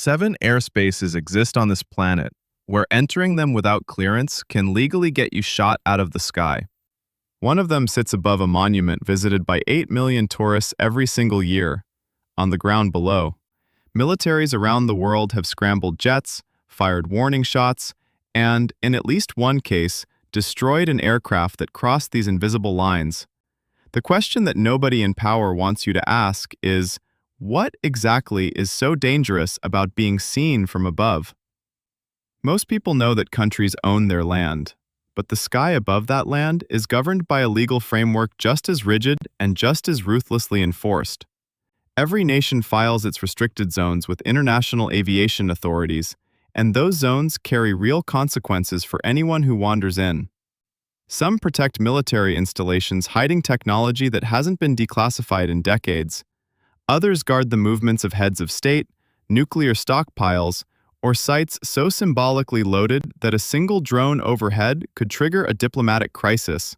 7 airspaces exist on this planet, where entering them without clearance can legally get you shot out of the sky. One of them sits above a monument visited by 8 million tourists every single year. On the ground below, militaries around the world have scrambled jets, fired warning shots, and, in at least one case, destroyed an aircraft that crossed these invisible lines. The question that nobody in power wants you to ask is, what exactly is so dangerous about being seen from above? Most people know that countries own their land, but the sky above that land is governed by a legal framework just as rigid and just as ruthlessly enforced. Every nation files its restricted zones with international aviation authorities, and those zones carry real consequences for anyone who wanders in. Some protect military installations hiding technology that hasn't been declassified in decades. Others guard the movements of heads of state, nuclear stockpiles, or sites so symbolically loaded that a single drone overhead could trigger a diplomatic crisis.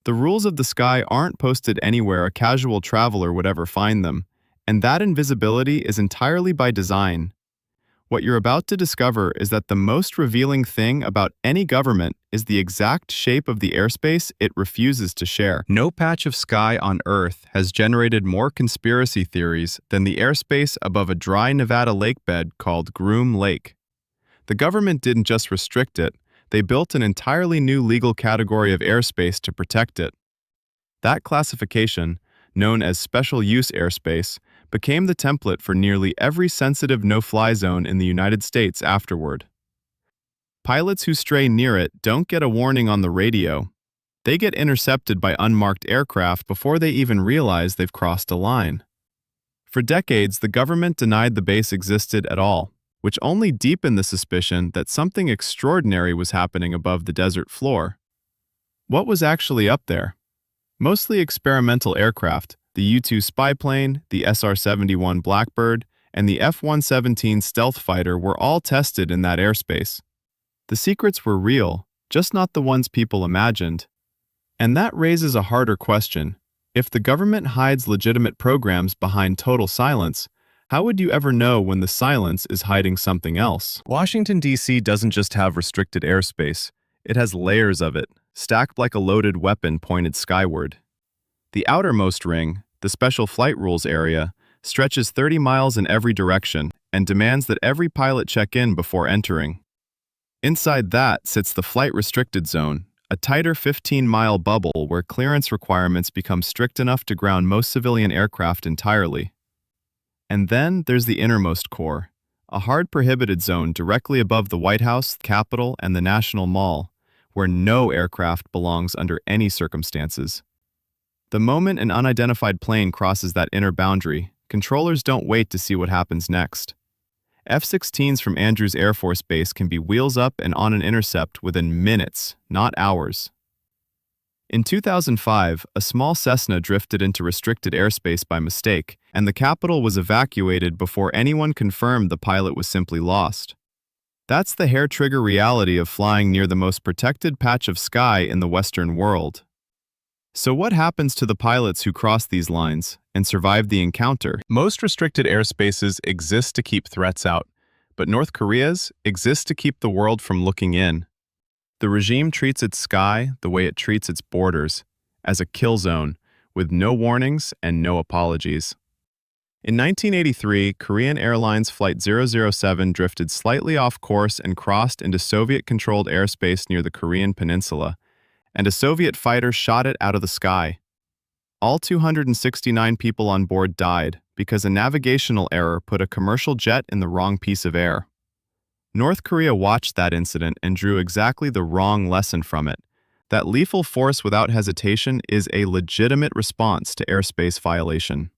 The rules of the sky aren't posted anywhere a casual traveler would ever find them, and that invisibility is entirely by design. What you're about to discover is that the most revealing thing about any government is the exact shape of the airspace it refuses to share. No patch of sky on Earth has generated more conspiracy theories than the airspace above a dry Nevada lake bed called Groom Lake. The government didn't just restrict it, they built an entirely new legal category of airspace to protect it. That classification, known as special use airspace, became the template for nearly every sensitive no-fly zone in the United States afterward. Pilots who stray near it don't get a warning on the radio. They get intercepted by unmarked aircraft before they even realize they've crossed a line. For decades, the government denied the base existed at all, which only deepened the suspicion that something extraordinary was happening above the desert floor. What was actually up there? Mostly experimental aircraft, the U-2 spy plane, the SR-71 Blackbird, and the F-117 stealth fighter were all tested in that airspace. The secrets were real, just not the ones people imagined. And that raises a harder question. If the government hides legitimate programs behind total silence, how would you ever know when the silence is hiding something else? Washington, D.C. doesn't just have restricted airspace. It has layers of it, stacked like a loaded weapon pointed skyward. The outermost ring, the Special Flight Rules area, stretches 30 miles in every direction and demands that every pilot check in before entering. Inside that sits the Flight Restricted Zone, a tighter 15-mile bubble where clearance requirements become strict enough to ground most civilian aircraft entirely. And then there's the innermost core, a hard-prohibited zone directly above the White House, Capitol, and the National Mall, where no aircraft belongs under any circumstances. The moment an unidentified plane crosses that inner boundary, controllers don't wait to see what happens next. F-16s from Andrews Air Force Base can be wheels up and on an intercept within minutes, not hours. In 2005, a small Cessna drifted into restricted airspace by mistake, and the Capitol was evacuated before anyone confirmed the pilot was simply lost. That's the hair-trigger reality of flying near the most protected patch of sky in the Western world. So what happens to the pilots who cross these lines and survive the encounter? Most restricted airspaces exist to keep threats out, but North Korea's exist to keep the world from looking in. The regime treats its sky the way it treats its borders, as a kill zone, with no warnings and no apologies. In 1983, Korean Airlines Flight 007 drifted slightly off course and crossed into Soviet-controlled airspace near the Korean peninsula, and a Soviet fighter shot it out of the sky. All 269 people on board died because a navigational error put a commercial jet in the wrong piece of air. North Korea watched that incident and drew exactly the wrong lesson from it, that lethal force without hesitation is a legitimate response to airspace violation.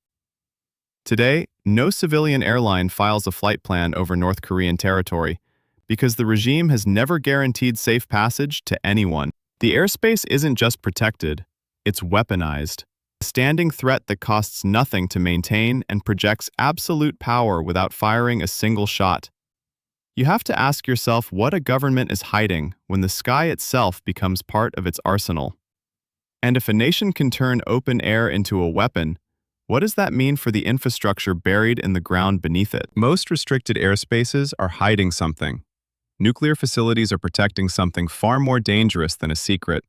Today, no civilian airline files a flight plan over North Korean territory because the regime has never guaranteed safe passage to anyone. The airspace isn't just protected, it's weaponized, a standing threat that costs nothing to maintain and projects absolute power without firing a single shot. You have to ask yourself what a government is hiding when the sky itself becomes part of its arsenal. And if a nation can turn open air into a weapon, What does that mean for the infrastructure buried in the ground beneath it? Most restricted airspaces are hiding something. Nuclear facilities are protecting something far more dangerous than a secret.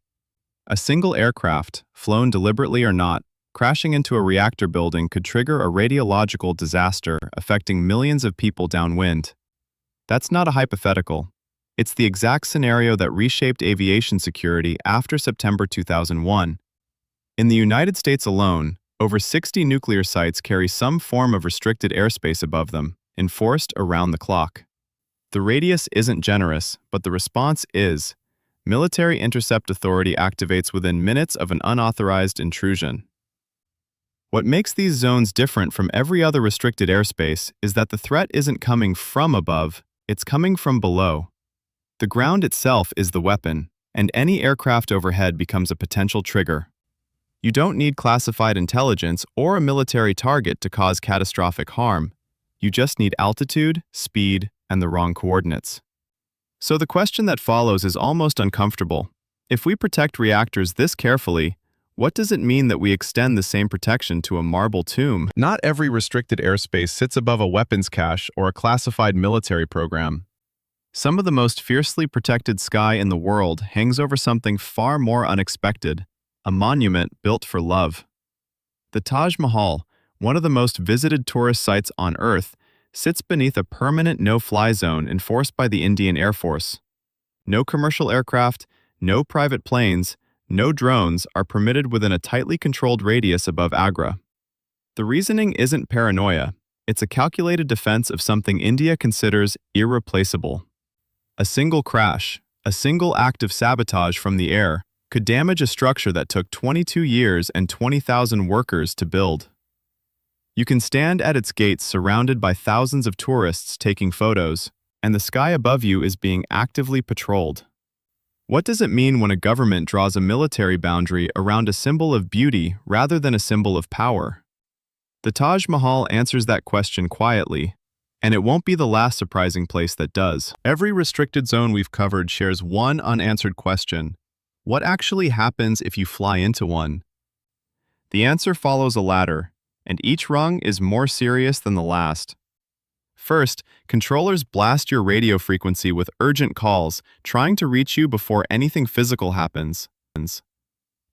A single aircraft, flown deliberately or not, crashing into a reactor building could trigger a radiological disaster affecting millions of people downwind. That's not a hypothetical. It's the exact scenario that reshaped aviation security after September 2001. In the United States alone, over 60 nuclear sites carry some form of restricted airspace above them, enforced around the clock. The radius isn't generous, but the response is. Military Intercept Authority activates within minutes of an unauthorized intrusion. What makes these zones different from every other restricted airspace is that the threat isn't coming from above, it's coming from below. The ground itself is the weapon, and any aircraft overhead becomes a potential trigger. You don't need classified intelligence or a military target to cause catastrophic harm. You just need altitude, speed, and the wrong coordinates. So the question that follows is almost uncomfortable. If we protect reactors this carefully, what does it mean that we extend the same protection to a marble tomb? Not every restricted airspace sits above a weapons cache or a classified military program. Some of the most fiercely protected sky in the world hangs over something far more unexpected, a monument built for love. The Taj Mahal, one of the most visited tourist sites on Earth, sits beneath a permanent no-fly zone enforced by the Indian Air Force. No commercial aircraft, no private planes, no drones are permitted within a tightly controlled radius above Agra. The reasoning isn't paranoia, it's a calculated defense of something India considers irreplaceable. A single crash, a single act of sabotage from the air, could damage a structure that took 22 years and 20,000 workers to build. You can stand at its gates surrounded by thousands of tourists taking photos, and the sky above you is being actively patrolled. What does it mean when a government draws a military boundary around a symbol of beauty rather than a symbol of power? The Taj Mahal answers that question quietly, and it won't be the last surprising place that does. Every restricted zone we've covered shares one unanswered question. What actually happens if you fly into one? The answer follows a ladder, and each rung is more serious than the last. First, controllers blast your radio frequency with urgent calls, trying to reach you before anything physical happens.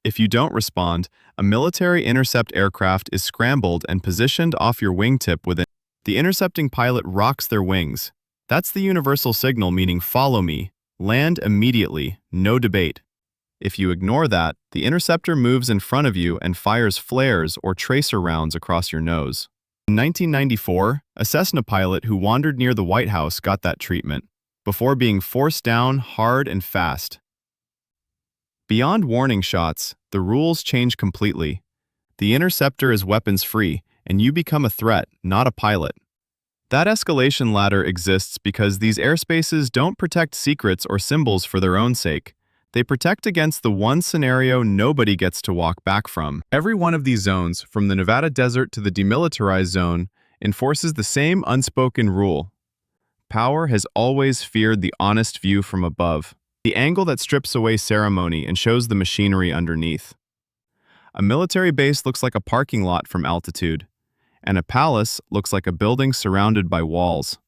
If you don't respond, a military intercept aircraft is scrambled and positioned off your wingtip within. The intercepting pilot rocks their wings. That's the universal signal meaning follow me, land immediately, no debate. If you ignore that, the interceptor moves in front of you and fires flares or tracer rounds across your nose. In 1994, a Cessna pilot who wandered near the White House got that treatment, before being forced down hard and fast. Beyond warning shots, the rules change completely. The interceptor is weapons-free, and you become a threat, not a pilot. That escalation ladder exists because these airspaces don't protect secrets or symbols for their own sake. They protect against the one scenario nobody gets to walk back from. Every one of these zones, from the Nevada desert to the demilitarized zone, enforces the same unspoken rule. Power has always feared the honest view from above, the angle that strips away ceremony and shows the machinery underneath. A military base looks like a parking lot from altitude, and a palace looks like a building surrounded by walls.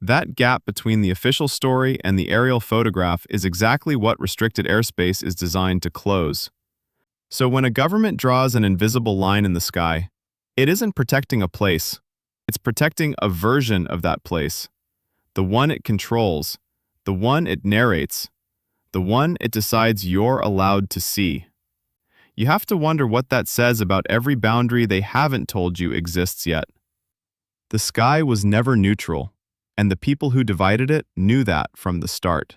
That gap between the official story and the aerial photograph is exactly what restricted airspace is designed to close. So when a government draws an invisible line in the sky, it isn't protecting a place, it's protecting a version of that place. The one it controls, the one it narrates, the one it decides you're allowed to see. You have to wonder what that says about every boundary they haven't told you exists yet. The sky was never neutral, and the people who divided it knew that from the start.